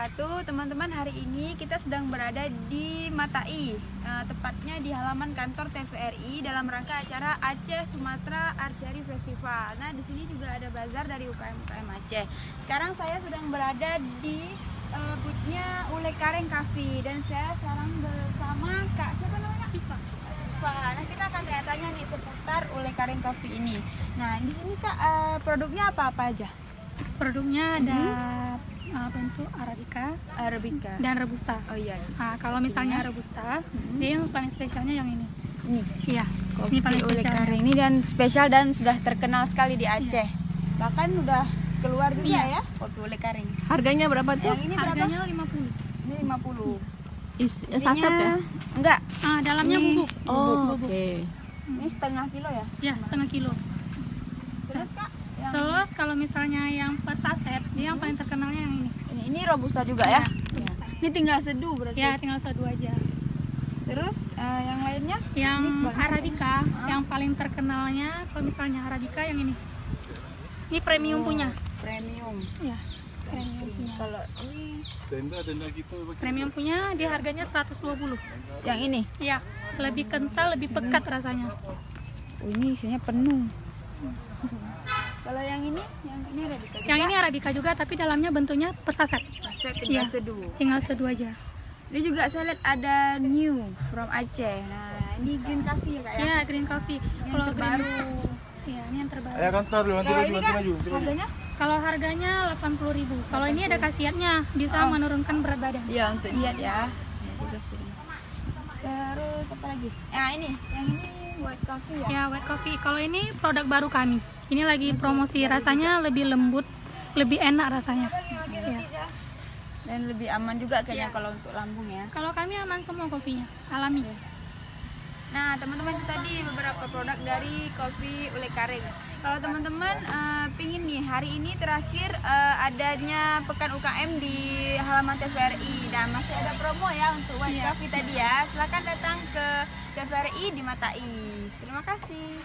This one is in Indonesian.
wabarakatuh. Teman-teman, hari ini kita sedang berada di Matai, tepatnya di halaman kantor TVRI dalam rangka acara Aceh Sumatera Archery Festival. Nah, di sini juga ada bazar dari UKM Aceh. Sekarang saya sedang berada di boothnya Ule Kareng Cafe dan saya sekarang bersama Kak siapa namanya? Siva. Nah, kita akan tanya nih seputar Ule Kareng Cafe ini. Nah, di sini Kak produknya apa-apa aja? Produknya ada bentuk Arabica dan Robusta. Oh iya. Nah, kalau misalnya Robusta, dia yang paling spesialnya yang ini. Ini. Iya. Kopi Ini paling Ule spesial. Kareng ini dan spesial dan sudah terkenal sekali di Aceh. Bahkan udah keluar juga ya kopi Ule Kareng. Harganya berapa tuh? Yang ini berapa? Harganya 50. Ini 50. Saset ya? Enggak. Dalamnya Ini bubuk. Oh, Bubuk. oke. Ini setengah kilo ya. Ya, setengah kilo. Terus Kak, yang Terus kalau misalnya yang per saset, dia yang paling terkenalnya yang ini. ini Robusta juga ya. Ya. Ini tinggal seduh berarti. Ya, tinggal satu aja. Terus yang lainnya? Yang Ini banyak Arabica, yang paling terkenalnya kalau misalnya Arabica yang ini. Ini premium punya. Premium. Ya, premium punya. Kalau ini Tenda gitu Premium punya di harganya 120. yang ini. Ya, lebih kental, lebih pekat rasanya. Oh, ini isinya penuh. Kalau yang ini Arabica juga. Yang ini Arabica juga, tapi dalamnya bentuknya per saset. Saset tinggal Iya. seduh. Tinggal seduh aja. Ini juga saya lihat ada new from Aceh. Nah, ini green coffee ya Kak ya? Ya, green coffee. Yang Kalau terbaru. Ya, ini yang terbaru. Ayo kantor lu, nanti Kalau maju, ini nanti Kak, maju. harganya? Kalau harganya 80.000. Kalau ini ada khasiatnya, bisa menurunkan berat badan. Iya, untuk diet ya. Saya juga sih. Terus apa lagi? Nah, yang ini white coffee ya? Ya, white coffee. Kalau ini produk baru kami. Ini lagi promosi, rasanya lebih lembut, lebih enak rasanya. Ya. Dan lebih aman juga kayaknya kalau untuk lambung ya. Kalau kami aman semua kopinya, alami. Nah, teman-teman itu tadi beberapa produk dari kopi Ule Kareng. Kalau teman-teman pingin nih hari ini terakhir adanya pekan UKM di halaman TVRI. Dan masih ada promo ya untuk white coffee tadi ya. Silakan datang ke TVRI di Matai. Terima kasih.